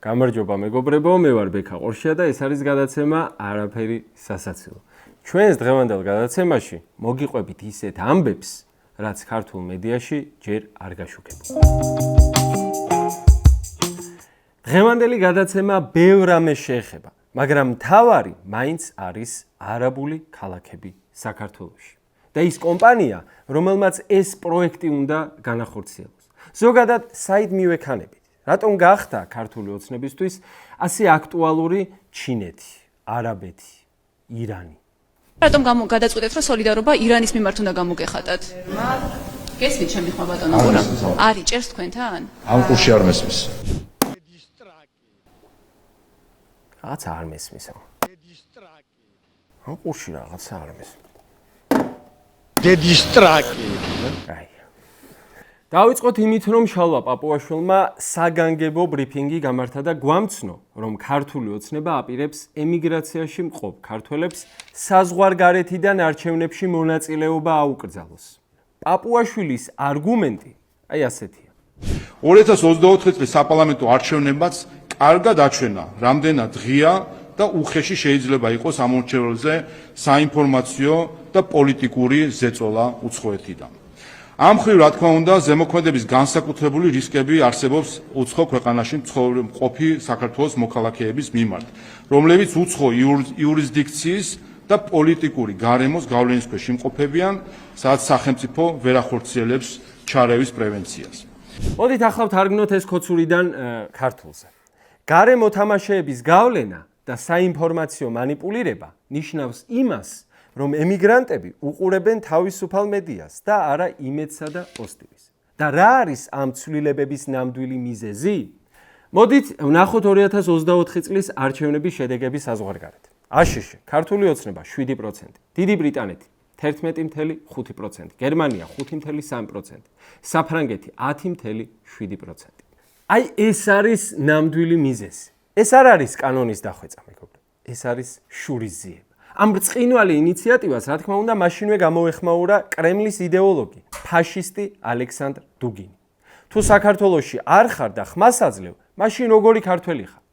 გამარჯობა მეგობრებო, მე ვარ ბექა ყორშია და ეს არის გადაცემა არაფერი სასაცილო. ჩვენს დღევანდელ გადაცემაში მოგიყვებით ისეთ ამბებს, რაც ქართულ მედიაში ჯერ არ გაშუქებულა. დღევანდელი გადაცემა ბევრ რამეს შეეხება, მაგრამ მთავარი მაინც არის არაბული ქალაქები საქართველოში. და ის კომპანია, რომელმაც ეს პროექტი უნდა განახორციელოს. ზოგადად საით მივექანებით. რატომ გახდა ქართული ოცნებისთვის ასე აქტუალური ჩინეთი, არაბეთი, ირანი? რატომ გადაწყვეტეთ, რომ სოლიდარობა ირანის მიმართ უნდა გამოგეხატათ? გესმით ჩემი ხმა ბატონო ყურა? არის ჭერს თქვენთან? ამ კურსში არ მესმის. რაღაცა არ მესმისო. ამ კურსში რაღაცა არ მესმის. დედისტრაკი. აი. დავიწყოთ იმით, რომ შალვა პაპუაშვილმა საგანგებო ბრიფინგი გამართა და გვამცნო, რომ ქართული ოცნება აპირებს ემიგრაციაში მყოფ ქართველებს საზღვარგარეთიდან არჩევნებში მონაწილეობა აუკრძალოს. პაპუაშვილის არგუმენტი აი ასეთია. 2024 წლის საპარლამენტო არჩევნებაც კარგად აჩვენა, რამდენად ღია და უხეში შეიძლება იყოს ამორჩეველზე საინფორმაციო და პოლიტიკური ზეწოლა უცხოეთიდან. ამ მხრივ, რა თქმა უნდა, ზემოქმედების განსაკუთრებული რისკები არსებობს უცხო ქვეყანაში მყოფი საქართველოს მოქალაქეების მიმართ, რომლებიც უცხო იურისდიქციის და პოლიტიკური გარემოს გავლენის ქვეშ იმყოფებიან, სადაც სახელმწიფო ვერ ახორციელებს ჩარევის პრევენციას. მოდით ახლა ვთარგმნოთ ეს ქოცურიდან ქართულზე. გარემო თამაშეების გავლენა და საინფორმაციო манипуლირება ნიშნავს იმას, რომ ემიგრანტები უყურებენ თავისუფალ მედიას და არა იმედსა და პოზიტივის. და რა არის ამ ცვლილებების ნამდვილი მიზეზი? მოდით ვნახოთ 2024 წლის არჩევნების შედეგები საზღვარგარეთ. აშშ ქართული ოცნება 7%, დიდი ბრიტანეთი 11.5%, გერმანია 5.3%, საფრანგეთი 10.7%. აი ეს არის ნამდვილი მიზეზი. ეს არ არის კანონის დახვეწა, მეგობრებო. ეს არის შურისძიება. ამ ბრწყინვალე ინიციატივას, რა თქმა უნდა, მაშინვე გამოეხმაურა კრემლის იდეოლოგი, ფაშისტი ალექსანდრ დუგინი. თუ საქართველოში არ ხარ და ხმას აძლევ, მაშინ როგორი ქართველი ხარ?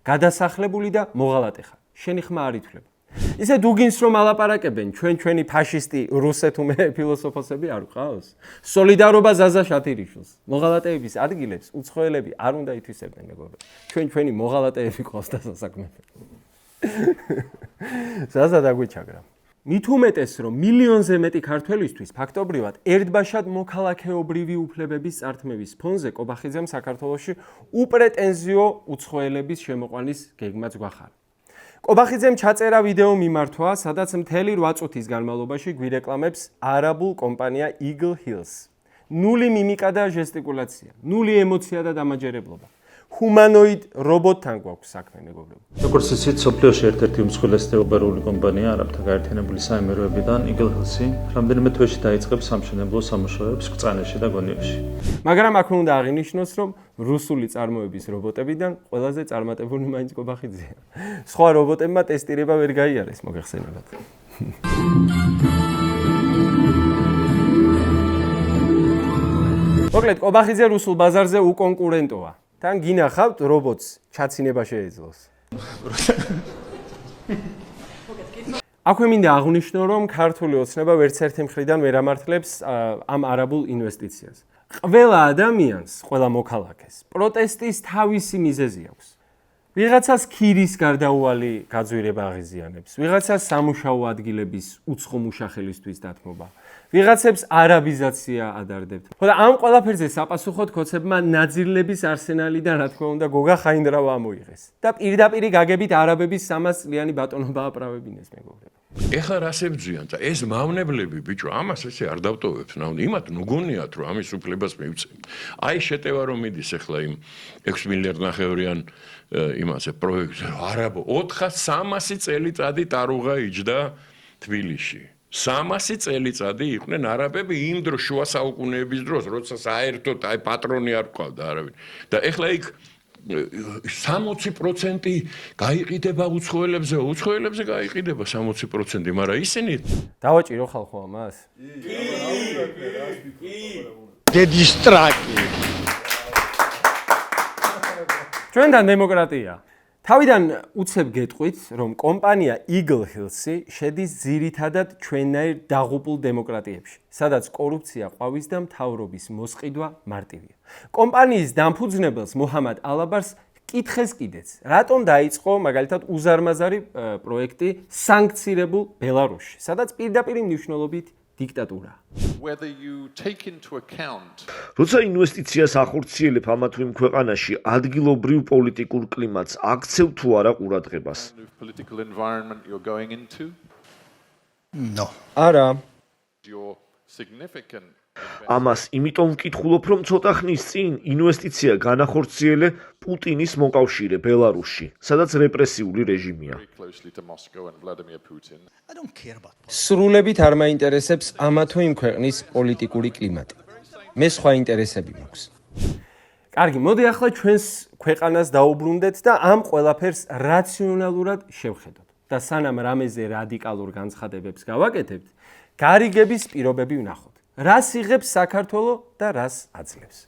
გადასახლებული და მოღალატე ხარ. შენი ხმა არ ითვლება. ისე დუგინს რომ ალაპარაკებენ, ჩვენი ფაშისტი რუსეთუმე ფილოსოფოსები არ ყავს? სოლიდარობა ზაზა შათირიშვილს. მოღალატეების ადგილებს უცხოელები არ უნდა ითვისებდნენ, მეგობრებო. ჩვენი მოღალატეები ყავს და სასაქმეები. ზაზა დაგვიჩაგრა. მით უმეტეს, რომ მილიონზე მეტი ქართველისთვის ფაქტობრივად ერთბაშად მოქალაქეობრივი უფლებების წართმევის ფონზე კობახიძემ საქართველოში უპრეტენზიო უცხოელების შემოყვანის გეგმაც გვახარა. კობახიძემ ჩაწერა ვიდეო მიმართვა, სადაც მთელი 8 წუთის განმავლობაში გვირეკლამებს არაბულ კომპანია Eagle Hills. ნული მიმიკა და ჟესტიკულაცია, ნული ემოცია და დამაჯერებლობა. ჰუმანოიდ რობოტთან გვაქვს საქმე, მეგობრებო. როგორც იცით, სოფლიოში ერთ-ერთი უმსხვილესი თეობარული კომპანია არაბთა გაერთიანებული საიმედოებიდან Eagle Hills-ი რამდენიმე თვეში დაიწყებს სამშენებლო სამუშაოებს ბრძანაში და გონიოში. მაგრამ აქ უნდა აღინიშნოს, რომ რუსული წარმოების რობოტებიდან ყველაზე წარმატებული მაინც კობახიძეა. სხვა რობოტებმა ტესტირება ვერ გაიარეს, მოგეხსენებათ. მოკლედ, კობახიძე რუსულ ბაზარზე უკონკურენტოა. თან გინახავთ რობოტს ჩაცინება შეეძლოს. აქვე მინდა აღვნიშნო, რომ ქართული ოცნება ვერც ერთი მხრიდან ვერ ამართლებს ამ არაბულ ინვესტიციას. ყველა ადამიანს, ყველა მოქალაქეს პროტესტის თავისი მიზეზი აქვს. ვიღაცას ქირის გარდაუვალი გაძვირება აღიზიანებს, ვიღაცას სამუშაო ადგილების უცხო მუშახელისთვის დათმობა, ვიღაცებს არაბიზაცია ადარდებთ. ხოლო ამ ყველაფერზე საპასუხოდ ქოცებმა ნაძილების არსენალიდან, რა თქმა უნდა, გოგა ხაინდრავა ამოიღეს და პირდაპირ გაგებით არაბების 300 წლიანი ბატონობა აპრავებინეს, მეგობრებო. ეხლა რას ებძვიან და ეს მავნებლები, ბიჭო, ამას ესე არ დავტოვებს, იმათ ნუგონიათ, რომ ამის უფლებას მივცემ. აი შეტევა რომ მიდის ეხლა იმ 6 მილიარდ ნახევრიან იმაზე პროექტზე, არაბო 400-300 წელიწადი ტარუღა იჯდა თბილისში. 300 წელიწადი იყვნენ არაბები იმ დროს შუა საუკუნეების დროს, როცა საერთოდ აი პატრონი არ ყავდა არავინ. და ეხლა იქ 60% გაიყიდება უცხოელებზე გაიყიდება 60%, მაგრამ ისინი დავაჭირო ხალხო ამას? დედისტრაკი. ჩვენთან დემოკრატია. თავიდან უცებ გეტყვით, რომ კომპანია Eagle Hills-ი შედის ძირითადად ჩვენნაირ დაღუპულ დემოკრატიებში, სადაც კორუფცია ყვავის და მთავრობის მოსყიდვა მარტივია. კომპანიის დამფუძნებელს მუჰამად ალაბარს კითხეს კიდეც, რატომ დაიწყო მაგალითად უზარმაზარი პროექტი სანქცირებულ ბელარუსში, სადაც პირდაპირ მნიშვნელობით დიქტატურაა. Whether you take into account როცა ინვესტიციას ახორციელებ ამა თუ იმ ქვეყანაში ადგილობრივ პოლიტიკურ კლიმატს აქცევ თუ არა ყურადღებას. the political environment you're going into, No. არა, your significant ამას იმიტომ ვკითხულობ, რომ ცოტა ხნის წინ ინვესტიცია განახორციელე პუტინის მოკავშირე ბელარუსში, სადაც რეპრესიული რეჟიმია. very closely to Moscow and Vladimir Putin. I don't care about politics. სრულებით არ მაინტერესებს ამა თუ იმ ქვეყნის პოლიტიკური კლიმატი. მე სხვა ინტერესები მაქვს. კარგი, მოდი ახლა ჩვენს ქვეყანას დაუბრუნდეთ და ამ ყველაფერს რაციონალურად შევხედოთ. და სანამ რამეზე რადიკალურ განცხადებებს გავაკეთებთ, გარიგების პირობები ვნახოთ. რას იღებს საქართველო და რას აძლევს?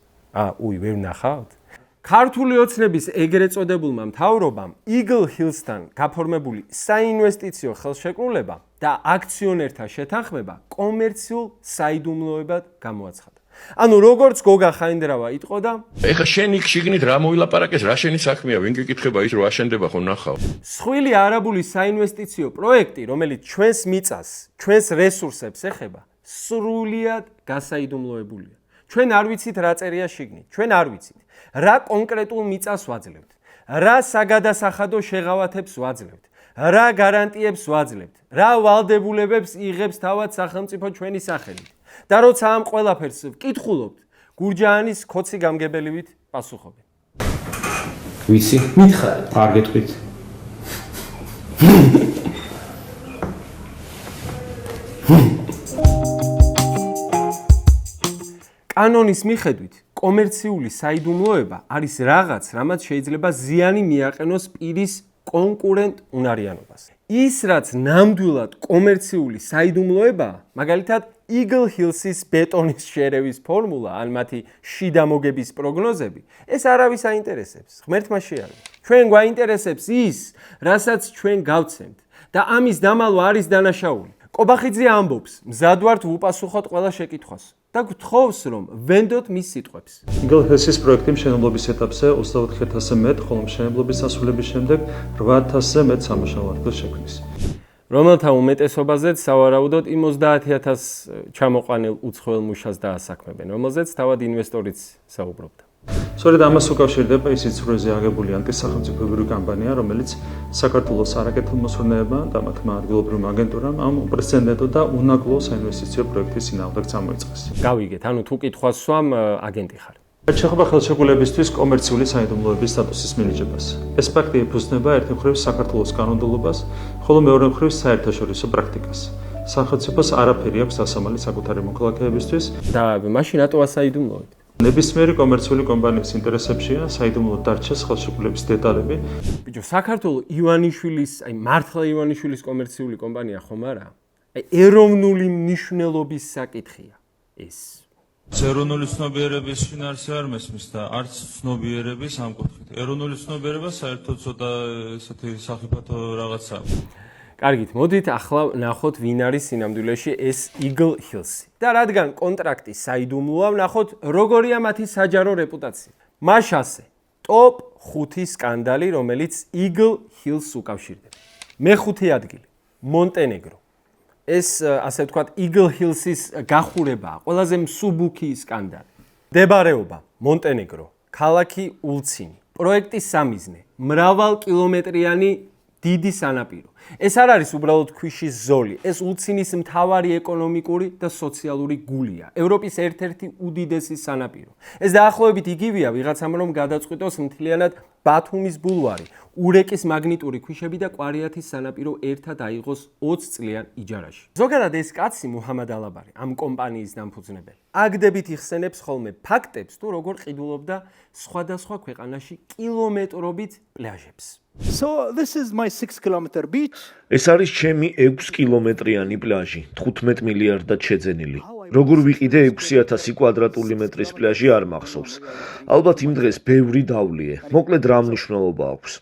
ვერ ვნახავთ? ქართული ოცნების ეგრეთ წოდებულმა მთავრობამ Eagle Hills-თან გაფორმებული საინვესტიციო ხელშეკრულება და აქციონერთა შეთანხმება კომერციულ საიდუმლოებად გამოაცხადა. ანუ როგორც გოგა ხაინდრავა იტყოდა, ეხა შენ იქ შიგნით რა მოილაპარაკეს, რა შენი საქმეა, ვინ გიკითხება ის რო აშენდება ხო ნახავ. სხვილი არაბული საინვესტიციო პროექტი, რომელიც ჩვენს მიწას, ჩვენს რესურსებს ეხება, სრულიად გასაიდუმლოებულია. ჩვენ არ ვიცით რა წერია შიგნით, ჩვენ არ ვიცით რა კონკრეტულ მიწას ვაძლევთ, რა საგადასახადო შეღავათებს ვაძლევთ, რა გარანტიებს ვაძლევთ, რა ვალდებულებებს იღებს თავად სახელმწიფო ჩვენი სახელით. და როცა ამ ყველაფერს ვკითხულობთ, გურჯაანის ქოცი გამგებელივით პასუხობენ. ვიცი, მითხარით, არ გეტყვით. კანონის მიხედვით, კომერციული საიდუმლოება არის რაღაც, რამაც შეიძლება ზიანი მიაყენოს პირის კონკურენტ უნარიანობას. ის, რაც ნამდვილად კომერციული საიდუმლოებაა, მაგალითად, Eagle Hills-ის ბეტონის შერევის ფორმულა, ან მათი შიდა მოგების პროგნოზები, ეს არავის აინტერესებს. ღმერთმა შეარჩა. ჩვენ გვაინტერესებს ის, რასაც ჩვენ გავცემთ და ამის დამალვა არის დანაშაული. კობახიძე ამბობს, მზად ვართ ვუპასუხოთ ყველა შეკითხვას და გთხოვს, რომ ვენდოთ მის სიტყვებს. Eagle Hills-ის პროექტი მშენებლობის ეტაპზე 24,000-ზე მეტ, ხოლო მშენებლობის დასრულების შემდეგ 8,000-ზე მეტ სამუშაო ადგილს შექმნის. რომელთა უმეტესობაზეც სავარაუდოდ იმ 30,000 ჩამოყვანილ უცხოელ მუშას დაასაქმებენ, რომელზეც თავად ინვესტორიც საუბრობდა. სწორედ ამას უკავშირდება ის სიცრუეზე აგებული ანტისახელმწიფოებრივი კამპანია, რომელიც საქართველოს არაკეთილმოსურნეებმა და მათმა ადგილობრივმა აგენტურამ ამ უპრეცედენტო და უნაკლო საინვესტიციო პროექტის წინააღმდეგ წამოიწყეს. გავიგეთ, ანუ თუ კითხვას სვამ, აგენტი ხარ. რაც შეეხება ხელშეკრულებისთვის კომერციული საიდუმლოების სტატუსის მინიჭებას. ეს ფაქტი ეფუძნება ერთი მხრივ საქართველოს კანონმდებლობას, ხოლო მეორე მხრივ საერთაშორისო პრაქტიკას. სახელმწიფოს არაფერი აქვს დასამალი საკუთარი მოქალაქეებისთვის და მაშინ რატო ასაიდუმლოებით? ნებისმიერი კომერციული კომპანიის ინტერესებშია საიდუმლოდ დარჩეს ხელშეკრულების დეტალები. ბიჭო, საქართველოს ივანიშვილის, მართლა ივანიშვილის კომერციული კომპანია ხომ არა? ეროვნული მნიშვნელობის საკითხია ეს. ეროვნული ცნობიერების შინაარსი არ მესმის და არც ცნობიერების ამ კუთხით. ეროვნული ცნობიერება საერთოდ ცოტა ესეთი სახიფათო რაღაცაა. კარგით, მოდით ახლა ნახოთ ვინ არის სინამდვილეში ეს Eagle Hills-ი. და რადგან კონტრაქტი საიდუმლოა, ნახოთ როგორია მათი საჯარო რეპუტაცია. მას ასე, ტოპ 5 სკანდალი, რომელიც Eagle Hills-ს უკავშირდება. მეხუთე ადგილი, მონტენეგრო. ეს ასე ვთქვათ Eagle Hills-ის გახურებაა, ყველაზე მსუბუქი სკანდალი. მდებარეობა მონტენეგრო, ქალაქი ულცინი. პროექტის სამიზნე, მრავალკილომეტრიანი დიდი სანაპირო. ეს არ არის უბრალოდ ქვიშის ზოლი, ეს ულცინის მთავარი ეკონომიკური და სოციალური გულია, ევროპის ერთ-ერთი უდიდესი სანაპირო. ეს დაახლოებით იგივეა ვიღაცამ რომ გადაწყვიტოს მთლიანად ბათუმის ბულვარი, ურეკის მაგნიტური ქვიშები და კვარიათის სანაპირო ერთად აიღოს 20 წლიან იჯარაში. ზოგადად ეს კაცი მუჰამად ალაბარი, ამ კომპანიის დამფუძნებელი, აგდებით იხსენებს ხოლმე ფაქტებს თუ როგორ ყიდულობდა სხვადასხვა ქვეყანაში კილომეტრობით პლაჟებს. So this is my 6-kilometer beach. ეს არის ჩემი 6 კილომეტრიანი პლაჟი, 15 მილიარდად შეძენილი. How როგორ ვიყიდე 6000 კვადრატული მეტრის პლაჟი არ მახსოვს. ალბათ იმ დღეს ბევრი დავლიე. მოკლედ რა მნიშვნელობა აქვს?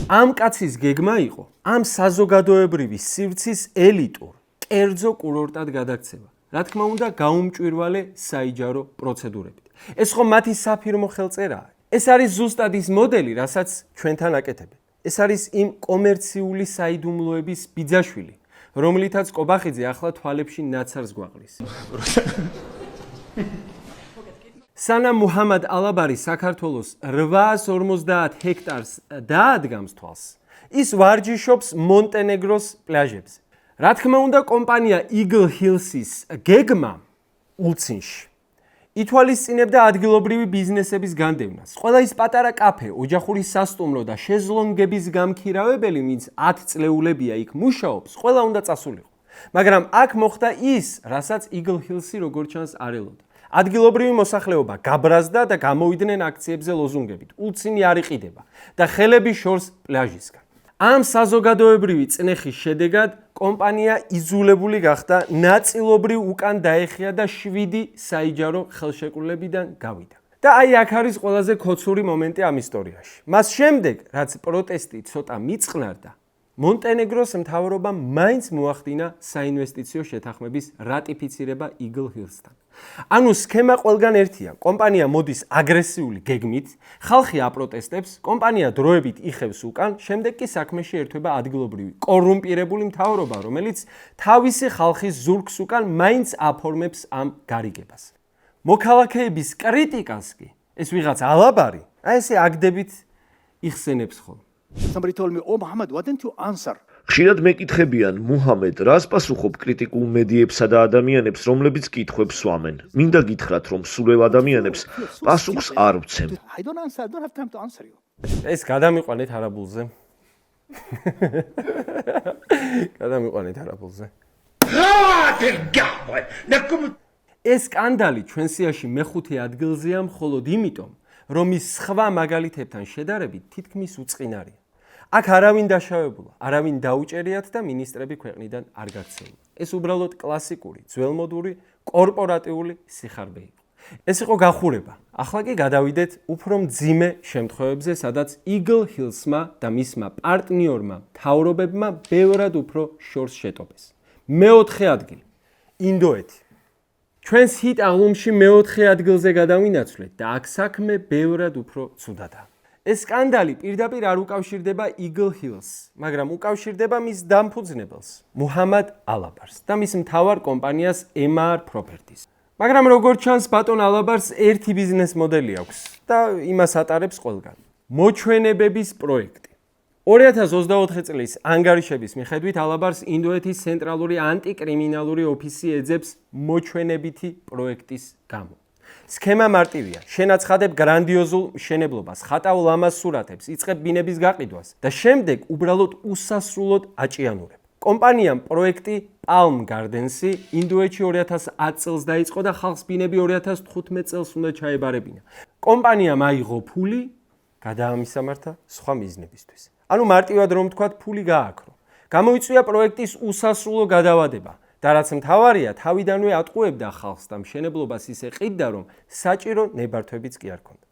ამ კაცის გეგმა იყო ამ საზოგადოებრივი სივრცის ელიტურ, კერძო კურორტად გადაქცევა. რა თქმა უნდა, გაუმჭვირვალე საიჯარო პროცედურებით. ეს ხო მათი საფირმო ხელწერაა. ეს არის ზუსტად ის მოდელი, რასაც ჩვენთან აკეთებენ. ეს არის იმ კომერციული საიდუმლოების ბიძაშვილი, რომლითაც კობახიძე ახლა თვალებში ნაცარს გვაღლის. სანამ მუჰამად ალაბარი საქართველოს 850 ჰექტარს დაადგამს თვალს, ის ვარჯიშობს მონტენეგროს პლაჟებზე. რა თქმა უნდა, კომპანია Eagle Hills-ის გეგმა ულცინში ითვალისწინებდა ადგილობრივი ბიზნესების განდევნას. ყველა ის პატარა კაფე, ოჯახური სასტუმრო და შეზლონგების გამქირავებელი, ვინც 10 წლეულებია იქ მუშაობს, ყველა უნდა წასულიყო. მაგრამ აქ მოხდა ის, რასაც Eagle Hills-ი როგორც ჩანს არ ელოდა. ადგილობრივი მოსახლეობა გაბრაზდა და გამოვიდნენ აქციებზე ლოზუნგებით. ულცინი არ იყიდება და ხელები შორს პლაჟისგან. ამ საზოგადოებრივი წნეხის შედეგად კომპანია იძულებული გახდა ნაწილობრივ უკან დაეხია და 7 საიჯარო ხელშეკრულებიდან გავიდა. და აი აქ არის ყველაზე ქოცური მომენტი ამ ისტორიაში. მას შემდეგ, რაც პროტესტი ცოტა მიწყნარდა, მონტენეგროს მთავრობამ მაინც მოახდინა საინვესტიციო შეთანხმების რატიფიცირება Eagle Hills-თან. ანუ სქემა ყველგან ერთია. კომპანია მოდის აგრესიული გეგმით, ხალხი აპროტესტებს, კომპანია დროებით იხევს უკან, შემდეგ კი საქმეში ერთვება ადგილობრივი კორუმპირებული მთავრობა, რომელიც თავისი ხალხის ზურგს უკან მაინც აფორმებს ამ გარიგებას. მოქალაქეების კრიტიკას კი ეს ვიღაც ალაბარი, აი ესე აგდებით იხსენებს ხოლმე. Somebody told me, "Oh, Muhammad, why didn't you answer?" ხშირად მეკითხებიან, მუჰამედ, რას პასუხობ კრიტიკულ მედიებსა და ადამიანებს, რომლებიც კითხვებს სვამენ? მინდა გითხრათ, რომ სულ ადამიანებს პასუხს არ ვცემ. I don't answer. I don't have time to answer you. ეს გადამიყვანეთ არაბულზე. გადამიყვანეთ არაბულზე. ეს სკანდალი ჩვენ სიაში მეხუთე ადგილზეა მხოლოდ იმიტომ, რომ ის სხვა მაგალითებთან შედარებით თითქმის უწყინარია. აქ არავინ დაშავებულა, არავინ დაუჭერიათ და მინისტრები ქვეყნიდან არ გაქცეულა. ეს უბრალოდ კლასიკური, ძველმოდური, კორპორატიული სიხარბე იყო. ეს იყო გახურება. ახლა კი გადავიდეთ უფრო მძიმე შემთხვევებზე, სადაც Eagle Hills-მა და მისმა პარტნიორმა მთავრობებმა ბევრად უფრო შორს შეტოვეს. მეოთხე ადგილი, ინდოეთი. ჩვენს ჰიტ აღლუმში მეოთხე ადგილზე გადავინაცვლეთ და აქ საქმე ბევრად უფრო ცუდადაა. ეს სკანდალი პირდაპირ არ უკავშირდება Eagle Hills, მაგრამ უკავშირდება მის დამფუძნებელს, მუჰამად ალაბარს და მის მთავარ კომპანიას MR Properties. მაგრამ როგორც ჩანს, ბატონ ალაბარს ერთი ბიზნეს მოდელი აქვს და იმას ატარებს ყველგან. მოჩვენებების პროექტი. 2024 წლის ანგარიშების მიხედვით ალაბარს ინდოეთის ცენტრალური ანტიკრიმინალური ოფისი ეძებს მოჩვენებითი პროექტის გამო. სქემა მარტივია. შენაცხადებ გრანდიოზულ მშენებლობას, ხატავ ლამაზ სურათებს, იწყებ ბინების გაყიდვას და შემდეგ უბრალოდ უსასრულოდ აჭიანურებ. კომპანიამ პროექტი Palm Gardens-ი ინდოეთში 2010 წელს დაიწყო და ხალხს ბინები 2015 წელს უნდა ჩაებარებინა. კომპანიამ აიღო ფული, გადაამისამართა სხვა მიზნებისთვის. ანუ მარტივად რომ ვთქვათ, ფული გააქრო. გამოიწვია პროექტის უსასრულო გადავადება. და რაც მთავარია, თავიდანვე ატყუებდა ხალხს და მშენებლობას ისე ყიდდა, რომ საჭირო ნებართვებიც კი არ ქონდა.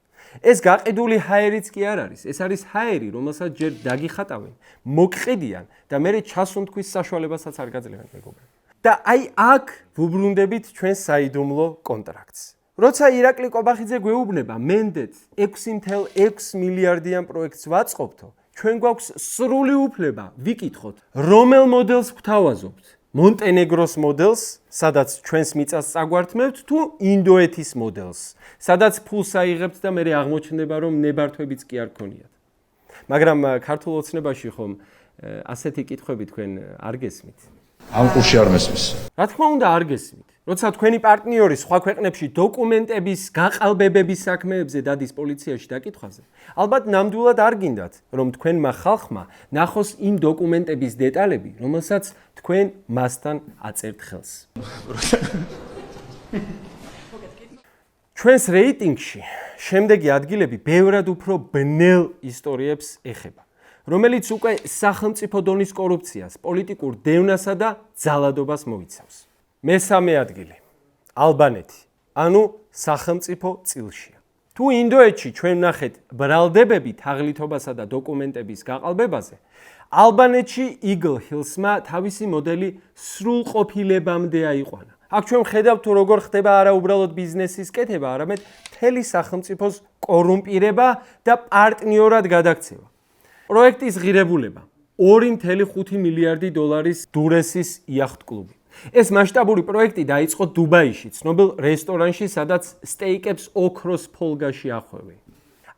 ეს გაყიდული ჰაერიც კი არ არის, ეს არის ჰაერი, რომელსაც ჯერ დაგიხატავენ, მოგყიდიან და მერე ჩასუნთქვის საშუალებასაც არ გაძლევენ მეგობრებო. და აი აქ ვუბრუნდებით ჩვენ საიდუმლო კონტრაქტს. როცა ირაკლი კობახიძე გვეუბნება, მენდეთ 6.6 მილიარდიან პროექტს ვაწყობთო, ჩვენ გვაქვს სრული უფლება ვიკითხოთ, რომელ მოდელს გვთავაზობთ. მონტენეგროს მოდელს, სადაც ჩვენს მიწას წაგვართმევთ, თუ ინდოეთის მოდელს, სადაც ფულს აიღებთ და მერე აღმოჩნდება, რომ ნებართვებიც კი არ გქონიათ. მაგრამ ქართულ ოცნებაში ხომ ასეთი კითხვები თქვენ არ გესმით? ამ კურსში არ მესმის. რა თქმა უნდა არ გესმით. როცა თქვენი პარტნიორი სხვა ქვეყნებში დოკუმენტების გაყალბებების საქმეებზე დადის პოლიციაში დაკითხვაზე, ალბათ ნამდვილად არ გინდათ, რომ თქვენმა ხალხმა ნახოს იმ დოკუმენტების დეტალები, რომელსაც თქვენ მასთან აწერთ ხელს. ჩვენს რეიტინგში შემდეგი ადგილები ბევრად უფრო ბნელ ისტორიებს ეხება, რომელიც უკვე სახელმწიფო დონის კორუფციას, პოლიტიკურ დევნასა და ძალადობას მოიცავს. მესამე ადგილი ალბანეთი, ანუ სახელმწიფო წილშია. თუ ინდოეთში ჩვენ ვნახეთ ბრალდებები თაღლითობასა და დოკუმენტების გაყალბებაზე, ალბანეთში Eagle Hills-მა თავისი მოდელი სრულყოფილებამდე აიყვანა. აქ ჩვენ ხედავთ თუ როგორ ხდება არა უბრალოდ ბიზნესის კეთება, არამედ მთელი სახელმწიფოს კორუმპირება და პარტნიორად გადაქცევა. პროექტის ღირებულება 2.5 მილიარდი დოლარის დურესის იახტ-კლუბი. ეს მასშტაბური პროექტი დაიწყო დუბაიში, ცნობილ რესტორანში, სადაც სტეიკებს ოქროს ფოლგაში ახვევენ.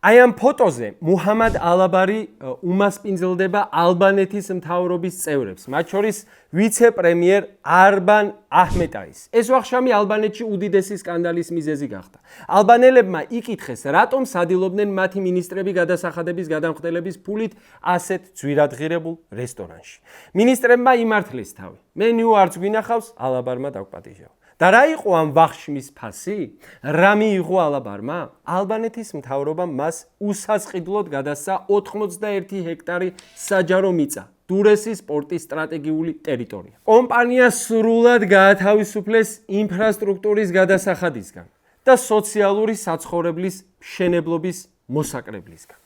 აი ამ ფოტოზე მუჰამად ალაბარი უმასპინძლდება ალბანეთის მთავრობის წევრებს, მათ შორის ვიცე-პრემიერ არბან აჰმეტაის. ეს ვახშამი ალბანეთში უდიდესი სკანდალის მიზეზი გახდა. ალბანელებმა იკითხეს, რატომ სადილობდნენ მათი მინისტრები გადასახადების გადამხდელების ფულით ასეთ ძვირადღირებულ რესტორანში. მინისტრებმა იმართლეს თავი. მენიუ არც გვინახავს, ალაბარმა დაგვპატიჟავა. და რა იყო ამ ვახშმის ფასი? რა მიიღო ალაბარმა? ალბანეთის მთავრობამ მას უსასყიდლოდ გადასცა 81 ჰექტარი საჯარო მიწა, დურესის პორტის სტრატეგიული ტერიტორია. კომპანია სრულად გაათავისუფლეს ინფრასტრუქტურის გადასახადისგან და სოციალური საცხოვრებლის მშენებლობის მოსაკრებლისგან.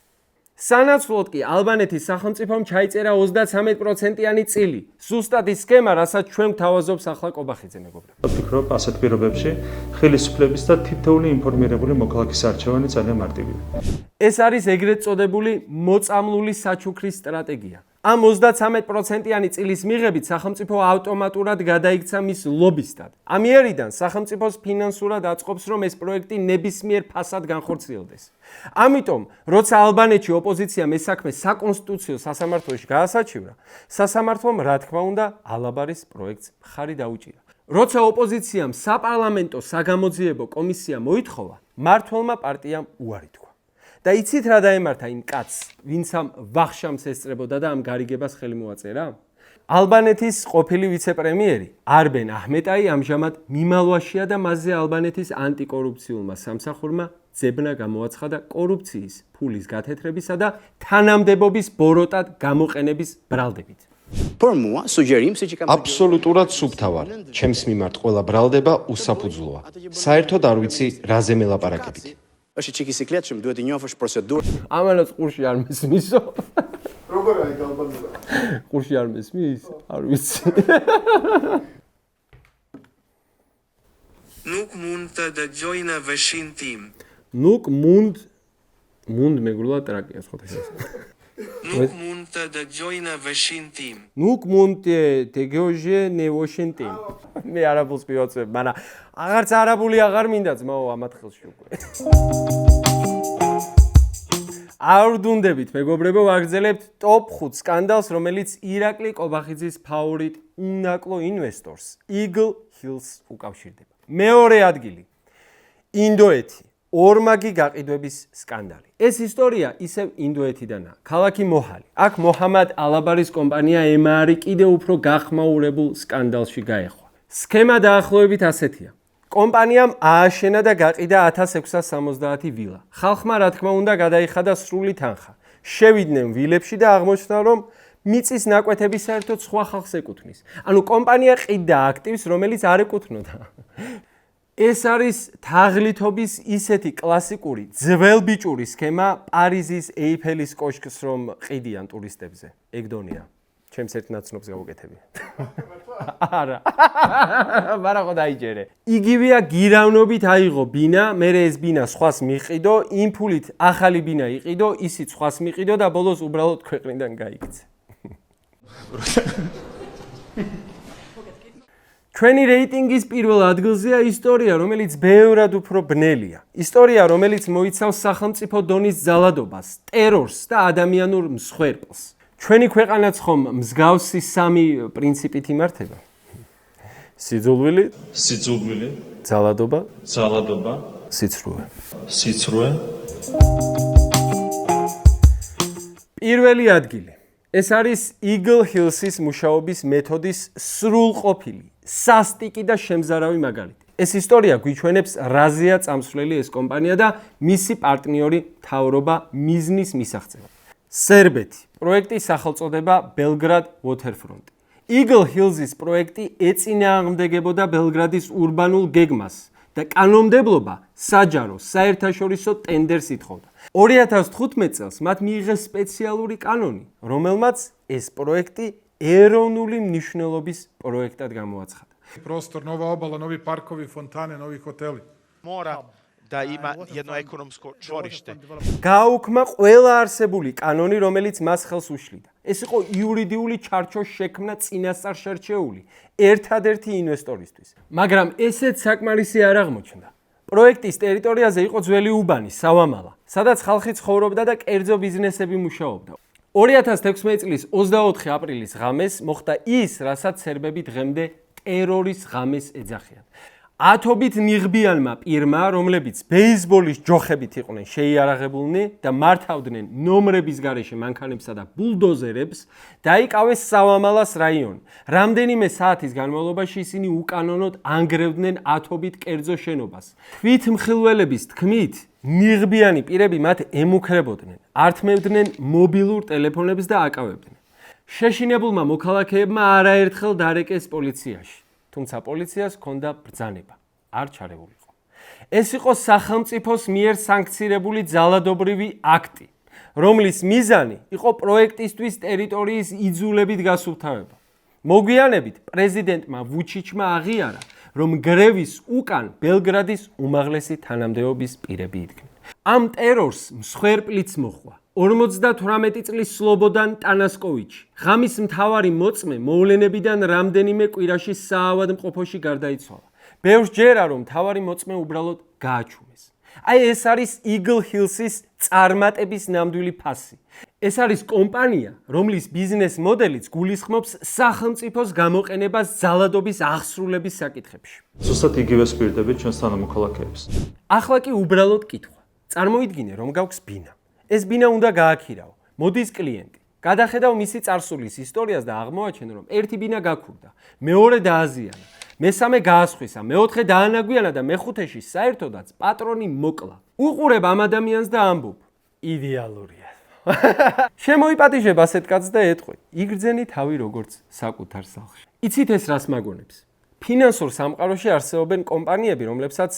სანაცვლოდ კი ალბანეთის სახელმწიფომ ჩაიწერა 33%-იანი წილი. ზუსტად ის სქემა, რასაც ჩვენ გვთავაზობს ახლა კობახიძე მეგობრებო. ვფიქრობ, ასეთ პირობებში ხელისუფლების და თითოეული ინფორმირებული მოქალაქის არჩევანი ძალიან მარტივია. ეს არის ეგრეთ წოდებული მოწამლული საჩუქრის სტრატეგია. ამ 33%-იანი წილის მიღებით სახელმწიფო ავტომატურად გადაიქცა მის ლობისტად. ამიერიდან სახელმწიფოს ფინანსურად აწყობს, რომ ეს პროექტი ნებისმიერ ფასად განხორციელდეს. ამიტომ, როცა ალბანეთში ოპოზიციამ ეს საქმე საკონსტიტუციო სასამართლოში გაასაჩივრა, სასამართლომ რა თქმა უნდა ალაბარის პროექტს მხარი დაუჭირა. როცა ოპოზიციამ საპარლამენტო საგამოძიებო კომისია მოითხოვა, მმართველმა პარტიამ უარი თქვა. და იცით რა დაემართა იმ კაცს, ვინც ამ ვახშამს ესწრებოდა და ამ გარიგებას ხელი მოაწერა? ალბანეთის ყოფილი ვიცე-პრემიერი არბენ აჰმეტაი ამჟამად მიმალვაშია და მასზე ალბანეთის ანტიკორუფციულმა სამსახურმა ძებნა გამოაცხადა კორუფციის, ფულის გათეთრებისა და თანამდებობის ბოროტად გამოყენების ბრალდებით. აბსოლუტურად სუფთავარ. ჩემს მიმართ ყველა ბრალდება უსაფუძვლოა. საერთოდ არ ვიცი რაზე მელაპარაკებით. ამანაც ყურში არ მესმისო. როგორ არის ალბანურა? ყურში არ მესმის? არ ვიცი. Nuk mund të dëgjojnë veshin tim. Nuk mund megurla ტრაკია სხვათა. Nuk mund të dëgjojnë veshin tim. Nuk mund të dëgjojnë veshin tim. მე არაბულს მივაწვევ, მაგრამ აღარც არაბული აღარ მინდა ძმაო ამათ ხელში უკვე. აურდუნდებით მეგობრებო, ვაგრძელებთ ტოპ 5 სკანდალს, რომელიც ირაკლი კობახიძის ფავორიტ უნაკლო ინვესტორს Eagle Hills უკავშირდება. მეორე ადგილი ინდოეთი, ორმაგი გაყიდვების სკანდალი. ეს ისტორია ისევ ინდოეთიდანაა. ქალაქი მოჰალი. აქ მუჰამად ალაბარის კომპანია MR კიდევ უფრო გახმაურებულ სკანდალში გაეხვა. სქემა დაახლოებით ასეთია. კომპანიამ ააშენა და გაყიდა 1670 ვილა. ხალხმა რა თქმა უნდა გადაიხადა სრული თანხა. შევიდნენ ვილებში და აღმოჩნდა, რომ მიწის ნაკვეთები საერთოდ სხვა ხალხს ეკუთვნის. ანუ კომპანია ყიდდა აქტივს, რომელიც არ ეკუთვნოდა. ეს არის თაღლითობის ისეთი კლასიკური ძველბიჭური სქემა პარიზის ეიფელის კოშკს რომ ყიდიან ტურისტებზე. ეგდონია. ჩემს ერთ ნაცნობს გავუკეთები. არა. მარა ხო დაიჯერე. იგივეა გირავნობით აიღო ბინა, მერე ეს ბინა სხვას მიყიდო, იმ ფულით ახალი ბინა იყიდო, ისიც სხვას მიყიდო და ბოლოს უბრალოდ ქვეყნიდან გაიქცე. ჩვენი რეიტინგის პირველ ადგილზეა ისტორია, რომელიც ბევრად უფრო ბნელია. ისტორია, რომელიც მოიცავს სახელმწიფო დონის ძალადობას, ტერორს და ადამიანურ მსხვერპლს. ჩვენი ქვეყანაც ხომ მსგავსი სამი პრინციპით იმართება? სიძულვილი, ძალადობა, სიცრუე. პირველი ადგილი. ეს არის Eagle Hills-ის მუშაობის მეთოდის სრულყოფილი, სასტიკი და შემზარავი მაგალითი. ეს ისტორია გვიჩვენებს რაზეა წამსვლელი ეს კომპანია და მისი პარტნიორი მთავრობა მიზნის მისაღწევად. სერბეთი. პროექტის სახელწოდება Belgrade Waterfront. Eagle Hills-ის პროექტი ეწინააღმდეგებოდა ბელგრადის ურბანულ გეგმას და კანონმდებლობა საჯარო საერთაშორისო ტენდერს ითხოვდა. 2015 წელს მათ მიიღეს სპეციალური კანონი, რომელმაც ეს პროექტი ეროვნული მნიშვნელობის პროექტად გამოაცხადა. Prostor, nova obala, novi parkovi, fontane, novi hoteli. Mora da ima jedno ekonomsko čvorište. გააუქმა ყველა არსებული კანონი, რომელიც მას ხელს უშლიდა. ეს იყო იურიდიული ჩარჩოს შექმნა წინასწარ შერჩეული ერთადერთი ინვესტორისთვის. მაგრამ ესეც საკმარისი არ აღმოჩნდა. პროექტის ტერიტორიაზე იყო ძველი უბანი, სავამალა, სადაც ხალხი ცხოვრობდა და კერძო ბიზნესები მუშაობდა. 2016 წლის 24 აპრილის ღამეს მოხდა ის, რასაც სერბები დღემდე ტერორის ღამეს ეძახიან. ათობით ნიღბიანმა პირმა, რომლებიც ბეისბოლის ჯოხებით იყვნენ შეიარაღებულნი და მართავდნენ ნომრების გარეშე მანქანებსა და ბულდოზერებს, დაიკავეს სავამალას რაიონი. რამდენიმე საათის განმავლობაში ისინი უკანონოდ ანგრევდნენ ათობით კერძო შენობას. თვითმხილველების თქმით, ნიღბიანი პირები მათ ემუქრებოდნენ, ართმევდნენ მობილურ ტელეფონებს და აკავებდნენ. შეშინებულმა მოქალაქეებმა არაერთხელ დარეკეს პოლიციაში. თუმცა პოლიციას ჰქონდა ბრძანება, არ ჩარებულიყო. ეს იყო სახელმწიფოს მიერ სანქცირებული ძალადობრივი აქტი, რომლის მიზანი იყო პროექტისთვის ტერიტორიის იძულებით გასუფთავება. მოგვიანებით პრეზიდენტმა ვუჩიჩმა აღიარა, რომ გრევის უკან ბელგრადის უმაღლესი თანამდებობის პირები იდგნენ. ამ ტერორს მსხვერპლიც მოჰყვა. 58 წლის სლობოდან ტანასკოვიჩი, ღამის მთავარი მოწმე, მოვლენებიდან რამდენიმე კვირაში საავადმყოფოში გარდაიცვალა. ბევრს ჯერა, რომ მთავარი მოწმე უბრალოდ გააჩუმეს. აი ეს არის Eagle Hills-ის წარმატების ნამდვილი ფასი. ეს არის კომპანია, რომლის ბიზნეს მოდელიც გულისხმობს სახელმწიფოს გამოყენებას ძალადობის აღსრულების საკითხებში. ზუსტად იგივეს პირდებით ჩვენს თანამოქალაქეებს. ახლა კი უბრალოდ კითხვა. წარმოიდგინე, რომ გაქვს ბინა. ეს ბინა უნდა გააქირავო. მოდის კლიენტი. გადახედავ მისი წარსულის ისტორიას და აღმოაჩენ, რომ ერთი ბინა გაქურდა, მეორე დააზიანა, მესამე გაასხვისა, მეოთხე დაანაგვიანა და მეხუთეში საერთოდაც პატრონი მოკლა. უყურებ ამ ადამიანს და ამბობ: იდეალურია. შემოიპატიჟებ ასეთ კაცს და ეტყვი: იგრძენი თავი როგორც საკუთარ სახლში. იცით ეს რას მაგონებს? ფინანსურ სამყაროში არსებობენ კომპანიები, რომლებსაც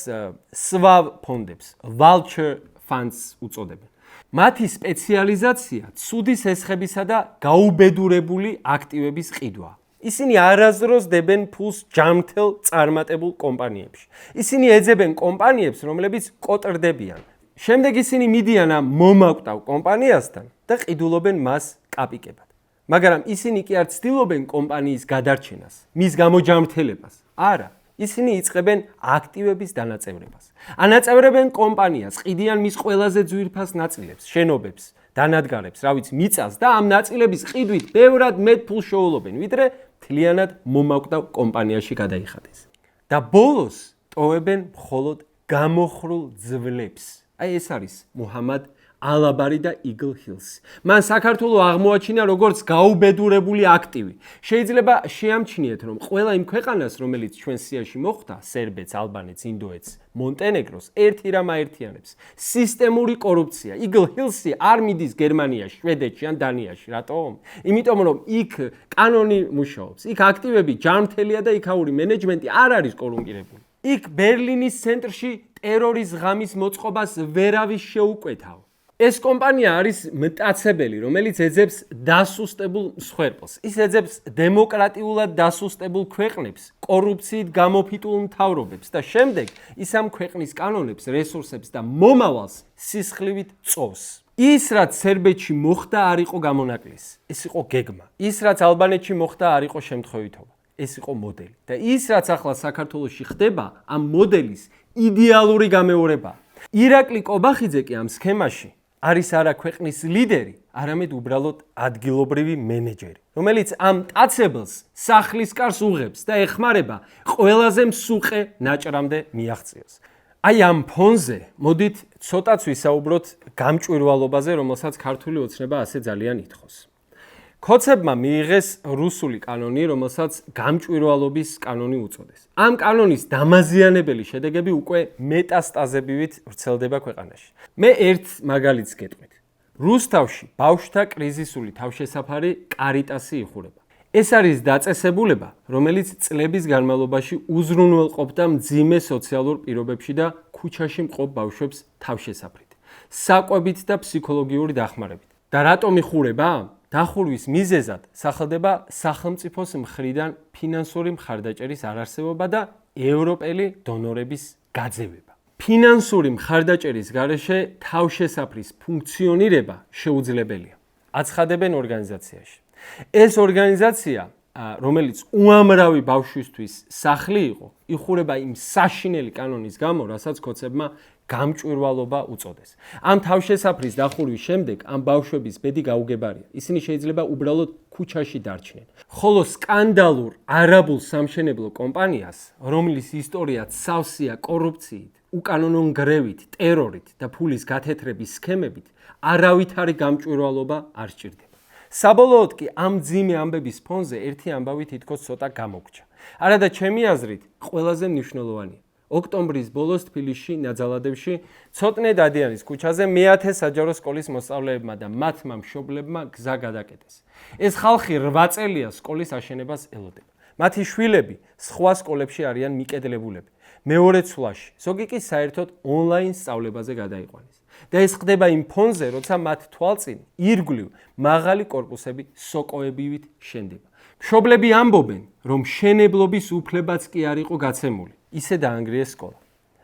სვავ ფონდებს, vulture funds უწოდებენ. მათი სპეციალიზაცია ცუდის ესხებისა და გაუბედურებული აქტივების ყიდვა. ისინი არასდროს დებენ ფულს ჯამთელ წარმატებულ კომპანიებში. ისინი ეძებენ კომპანიებს, რომლებიც კოტრდებიან. შემდეგ ისინი მიდიან ამ მომაკვდავ კომპანიასთან და ყიდულობენ მას კაპიკებად. მაგრამ ისინი კი არ ცდილობენ კომპანიის გადარჩენას, მის გამოჯამრთელებას. არა. ისინი იწყებენ აქტივების დანაწევრებას. ანაწევრებენ კომპანიას, ყიდიან მის ყველაზე ძვირფას ნაწილებს, შენობებს, დანადგარებს, რა ვიცი, მიწას და ამ ნაწილების ყიდვით ბევრად მეტ ფულს შეულობენ, ვიდრე მთლიანად მომაკვდავ კომპანიაში გადაიხადეს. და ბოლოს ტოვებენ მხოლოდ გამოხრულ ძვლებს. აი ეს არის მუჰამად ალაბარი და Eagle Hills. მან საქართველოს აღმოაჩინა როგორც გაუბედურებული აქტივი. შეიძლება შეამჩნიეთ, რომ ყველა იმ ქვეყანას, რომელიც ჩვენ სიაში მოხვდა, სერბეთს, ალბანეთს, ინდოეთს, მონტენეგროს, ერთი რამ აერთიანებს: სისტემური კორუფცია. Eagle Hills-ი არ მიდის გერმანიაში, შვედეთში ან დანიაში. რატომ? იმიტომ რომ იქ კანონი მუშაობს. იქ აქტივები ჯანმრთელია და იქაური მენეჯმენტი არ არის კორუმპირებული. იქ ბერლინის ცენტრში ტერორის ღამის მოწყობას ვერავის შეუკვეთავ. ეს კომპანია არის მტაცებელი, რომელიც ეძებს დასუსტებულ მსხვერპლს. ის ეძებს დემოკრატიულად დასუსტებულ ქვეყნებს, კორუფციით გამოფიტულ მთავრობებს და შემდეგ ის ამ ქვეყნის კანონებს, რესურსებს და მომავალს სისხლივით წოვს. ის რაც სერბეთში მოხდა არ იყო გამონაკლისი, ეს იყო გეგმა. ის რაც ალბანეთში მოხდა არ იყო შემთხვევითობა, ეს იყო მოდელი. და ის რაც ახლა საქართველოში ხდება, ამ მოდელის იდეალური გამეორება. ირაკლი კობახიძე კი ამ სქემაში არის არა ქვეყნის ლიდერი, არამედ უბრალოდ ადგილობრივი მენეჯერი, რომელიც ამ მტაცებელს სახლის კარს უღებს და ეხმარება ყველაზე მსუყე ნაჭრამდე მიაღწიოს. აი ამ ფონზე მოდით ცოტაც ვისაუბროთ გამჭვირვალობაზე, რომელსაც ქართული ოცნება ასე ძალიან ითხოვს. ქოცებმა მიიღეს რუსული კანონი, რომელსაც გამჭვირვალობის კანონი უწოდეს. ამ კანონის დამაზიანებელი შედეგები უკვე მეტასტაზებივით ვრცელდება ქვეყანაში. მე ერთ მაგალითს გეტყვით. რუსთავში ბავშვთა კრიზისული თავშესაფარი კარიტასი იხურება. ეს არის დაწესებულება, რომელიც წლების განმავლობაში უზრუნველყოფდა მძიმე სოციალურ პირობებში და ქუჩაში მყოფ ბავშვებს თავშესაფრით, საკვებით და ფსიქოლოგიური დახმარებით. და რატომ იხურება? დახურვის მიზეზად სახელდება სახელმწიფოს მხრიდან ფინანსური მხარდაჭერის არარსებობა და ევროპელი დონორების გაძევება. ფინანსური მხარდაჭერის გარეშე თავშესაფრის ფუნქციონირება შეუძლებელია. აცხადებენ ორგანიზაციაში. ეს ორგანიზაცია, რომელიც უამრავი ბავშვისთვის სახლი იყო, იხურება იმ საშინელი კანონის გამო, რასაც ქოცებმა გამჭვირვალობა უწოდეს. ამ თავშესაფრის დახურვის შემდეგ ამ ბავშვების ბედი გაუგებარია. ისინი შეიძლება უბრალოდ ქუჩაში დარჩნენ. ხოლო სკანდალურ არაბულ სამშენებლო კომპანიას, რომლის ისტორია სავსეა კორუფციით, უკანონო ნგრევით, ტერორით და ფულის გათეთრების სქემებით, არავითარი გამჭვირვალობა არ სჭირდება. საბოლოოდ კი ამ მძიმე ამბების ფონზე ერთი ამბავი თითქოს ცოტა გამოგჩა. არადა ჩემი აზრით, ყველაზე მნიშვნელოვანია. ოქტომბრის ბოლოს თბილისში, ნაძალადევში, ცოტნე დადიანის ქუჩაზე მე-10 საჯარო სკოლის მოსწავლეებმა და მათმა მშობლებმა გზა გადაკეტეს. ეს ხალხი 8 წელია სკოლის აშენებას ელოდება. მათი შვილები სხვა სკოლებში არიან მიკედლებულები. მეორე ცვლაში, ზოგი კი საერთოდ ონლაინ სწავლებაზე გადაიყვანეს. და ეს ხდება იმ ფონზე, როცა მათ თვალწინ ირგვლივ მაღალი კორპუსები სოკოებივით შენდება. მშობლები ამბობენ, რომ შენებლობის უფლებაც კი არ იყო გაცემული. ისე დაანგრიეს სკოლა.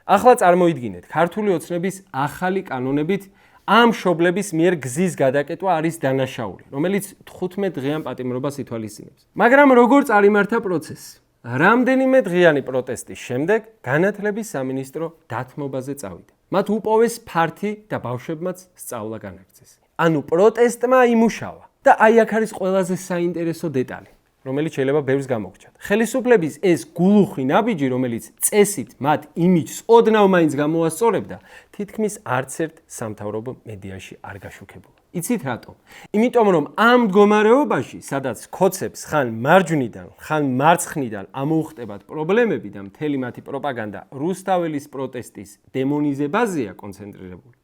ახლა წარმოიდგინეთ, ქართული ოცნების ახალი კანონებით ამ მშობლების მიერ გზის გადაკეტვა არის დანაშაული, რომელიც 15 დღიან პატიმრობას ითვალისწინებს. მაგრამ როგორ წარიმართა პროცესი? რამდენიმე დღიანი პროტესტის შემდეგ განათლების სამინისტრო დათმობაზე წავიდა. მათ უპოვეს ფართი და ბავშვებმაც სწავლა განაგრძეს. ანუ პროტესტმა იმუშავა და აი აქ არის ყველაზე საინტერესო დეტალი, რომელიც შეიძლება ბევრს გამოგჩათ. ხელისუფლების ეს გულუხვი ნაბიჯი, რომელიც წესით მათ იმიჯს ოდნავ მაინც გამოასწორებდა, თითქმის არც ერთ სამთავრობო მედიაში არ გაშუქებულა. იცით რატომ? იმიტომ რომ ამ მდგომარეობაში, სადაც ქოცებს ხან მარჯვნიდან, ხან მარცხნიდან ამოუხტებათ პრობლემები და მთელი მათი პროპაგანდა რუსთაველის პროტესტის დემონიზებაზეა კონცენტრირებული,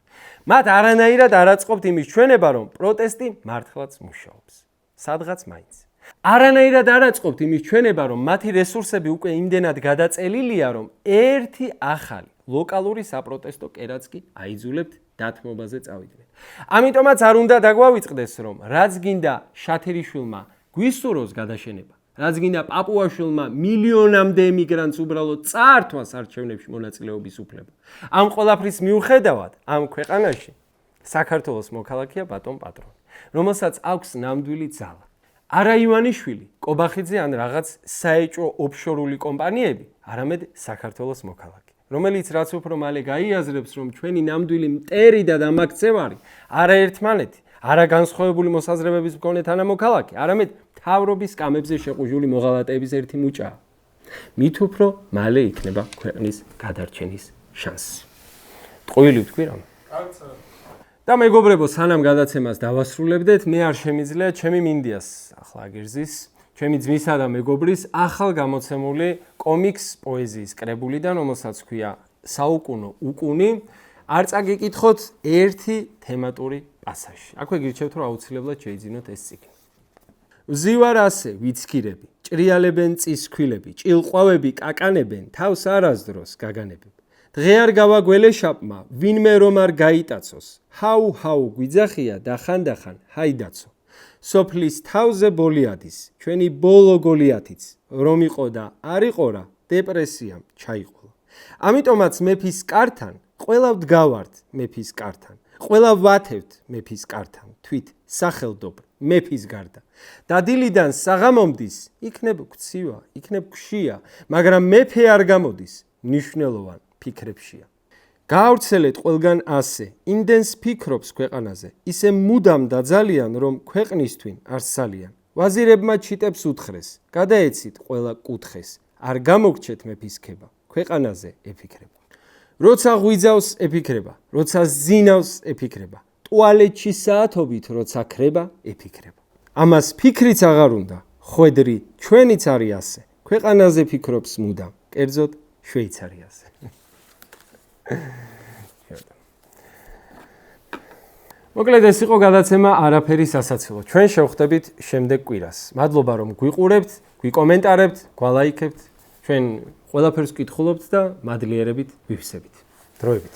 მათ არანაირად არ აწყობთ იმის ჩვენება, რომ პროტესტი მართლაც მუშაობს. სადღაც მაინც. არანაირად არ აწყობთ იმის ჩვენება, რომ მათი რესურსები უკვე იმდენად გადაწელილია, რომ ერთი ახალი ლოკალური საპროტესტო კერაც კი აიძულებთ დათმობაზე წავიდნენ. ამიტომაც არ უნდა დაგვავიწყდეს, რომ რაც გინდა შათერიშვილმა გვისურვოს გადაშენება, რაც გინდა პაპუაშვილმა მილიონამდე ემიგრანტს უბრალოდ წაართვას არჩევნებში მონაწილეობის უფლება. ამ ყველაფრის მიუხედავად, ამ ქვეყანაში საქართველოს მოქალაქეა ბატონ პატრონი, რომელსაც აქვს ნამდვილი ძალა. არა ივანიშვილი, კობახიძე ან რაღაც საეჭვო ოფშორული კომპანიები, არამედ საქართველოს მოქალაქე, რომელიც რაც უფრო მალე გაიაზრებს, რომ ჩვენი ნამდვილი მტერი და დამაქცევარი არა ერთმანეთი, არა განსხვავებული მოსაზრებების მქონე თანამოქალაქე, არამედ მთავრობის კამებზე შეყუჟული მოღალატეების ერთი მუჭაა. მით უფრო მალე იქნება ქვეყნის გადარჩენის შანსი. ტყუილი ვთქვი რა? და მეგობრებო, სანამ გადაცემას დავასრულებდეთ, მე არ შემიძლია ჩემი მინდიას ახლა აგერძის, ჩემი ძმისა და მეგობრის ახალ გამოცემული კომიქს პოეზიის კრებულიდან, რომელსაც ქვია საუკუნო უკუნი, არ წაგიკითხოთ ერთი თემატური პასაჟი. აქვე გირჩევთ, რომ აუცილებლად შეიძინოთ ეს წიგნი. ვზივარ ასე, ვიცქირები, ჭრიალებენ წისქვილები, ჭილყვავები კაკანებენ, თავს არასდროს გაგანებებ. დღე არ გავაგველეშაპმა, ვინმე რომ არ გაიტაცოს, ჰაუ გვიძახია და ხანდახან ჰაიდაცო. სოფლის თავზე ბოლიადის, ჩვენი ბოლო გოლიათიც, რომ იყო და არ იყო რა, დეპრესიამ ჩაიყოლა. ამიტომაც მეფის კართან, ყველა ვდგავართ მეფის კართან, ყველა ვათევთ მეფის კართან, თვით სახელდობრ მეფის გარდა. და დილიდან საღამომდის, იქნებ გცივა, იქნებ გშია, მაგრამ მეფე არ გამოდის, მნიშვნელოვან ფიქრებშია. გაავრცელეთ ყველგან ასე, იმდენს ფიქრობს ქვეყანაზე, ისე მუდამ დაძალიან, რომ ქვეყნისთვინ არ სალიან. ვაზირებმა ჩიტებს უთხრეს, გადაეცით ყველა კუთხეს, არ გამოგჩეთ მეფის ქება, ქვეყანაზე ეფიქრება. როცა ღვიძავს ეფიქრება, როცა ზინავს ეფიქრება, ტუალეტში საათობით როცა ქრება ეფიქრება. ამას ფიქრიც აღარ უნდა, ხვედრი ჩვენიც არის ასე, ქვეყანაზე ფიქრობს მუდამ, კერძოდ შვეიცარიაზე. მოკლედ ეს იყო გადაცემა არაფერი სასაცილო. ჩვენ შევხვდებით შემდეგ კვირას. მადლობა რომ გვიყურებთ, გვიკომენტარებთ, გვალაიქებთ. ჩვენ ყველაფერს ვკითხულობთ და მადლიერებით ვივსებით. დროებით.